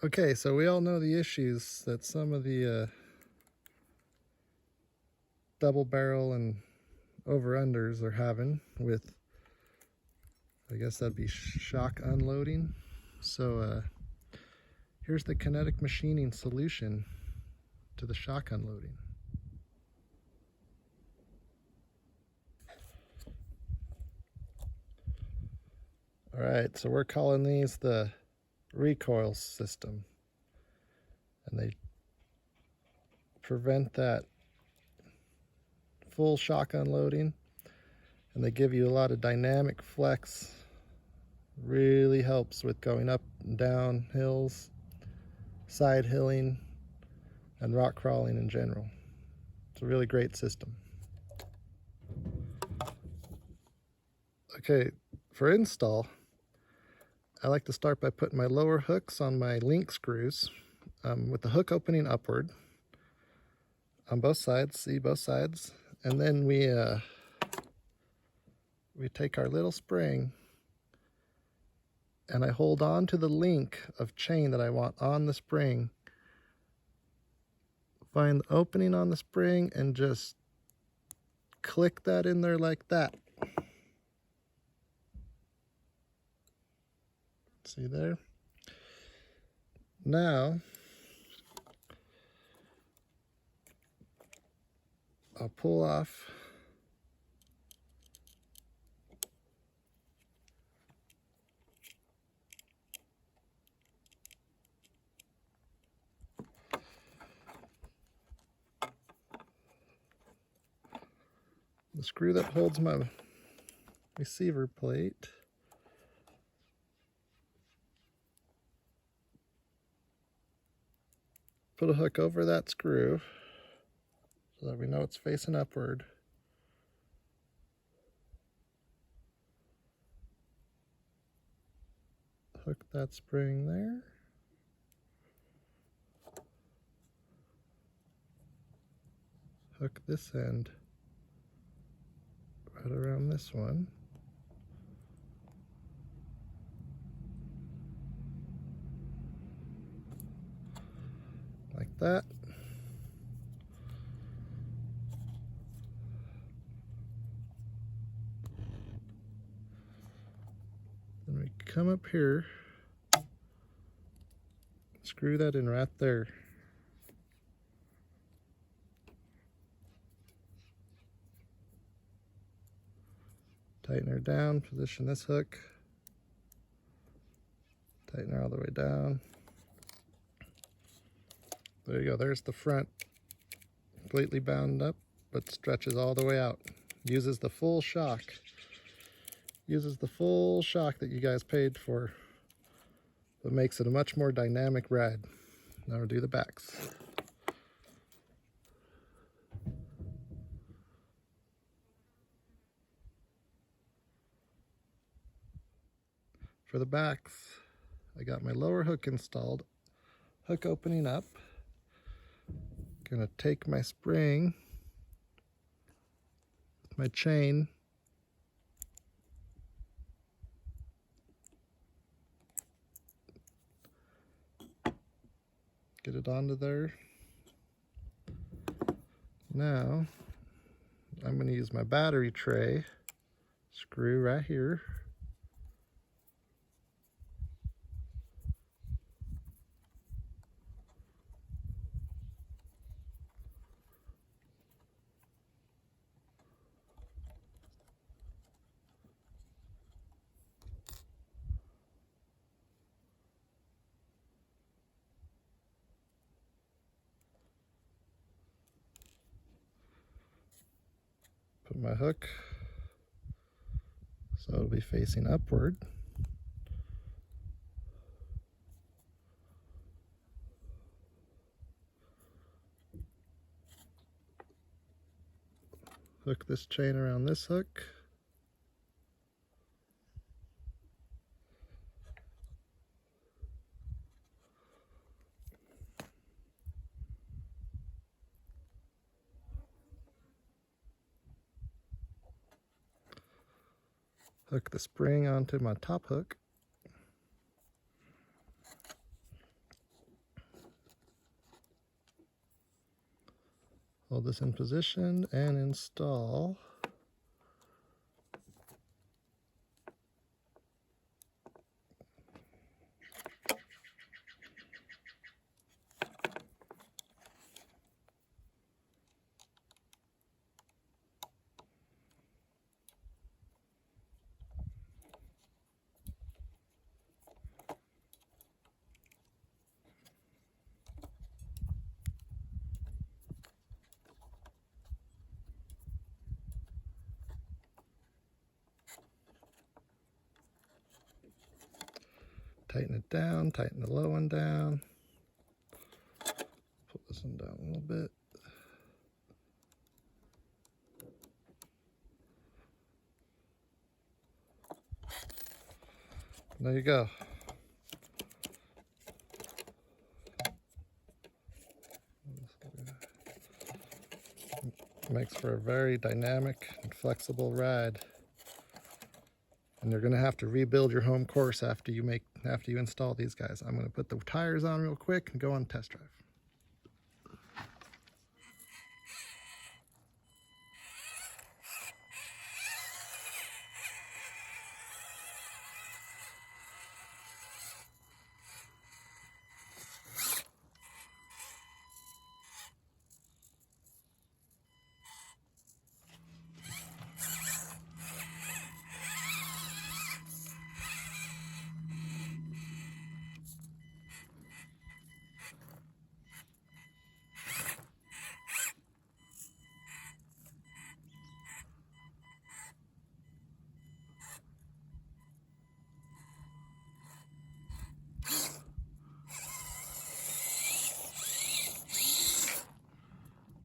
Okay, so we all know the issues that some of the double barrel and over-unders are having with, I guess that'd be shock unloading. So here's the kinetic machining solution to the shock unloading. All right, so we're calling these the recoil system, and they prevent that full shock unloading, and they give you a lot of dynamic flex. Really helps with going up and down hills, side hilling, and rock crawling in general. It's a really great system. Okay, for install, I like to start by putting my lower hooks on my link screws with the hook opening upward on both sides, see both sides, and then we take our little spring and I hold on to the link of chain that I want on the spring. Find the opening on the spring and just click that in there like that. See there? Now, I'll pull off the screw that holds my receiver plate. Put a hook over that screw so that we know it's facing upward. Hook that spring there. Hook this end right around this one. Like that. Then we come up here, screw that in right there. Tighten her down, position this hook. Tighten her all the way down. There you go, there's the front. Completely bound up, but stretches all the way out. Uses the full shock. Uses the full shock that you guys paid for, but makes it a much more dynamic ride. Now we'll do the backs. For the backs, I got my lower hook installed, hook opening up. Gonna take my spring with my chain, get it onto there. Now I'm going to use my battery tray, screw right here. Put my hook so it'll be facing upward. Hook this chain around this hook. Hook the spring onto my top hook. Hold this in position and install. Tighten it down, tighten the low one down. Pull this one down a little bit. There you go. Makes for a very dynamic and flexible ride. And you're going to have to rebuild your home course after you install these guys. I'm going to put the tires on real quick and go on test drive.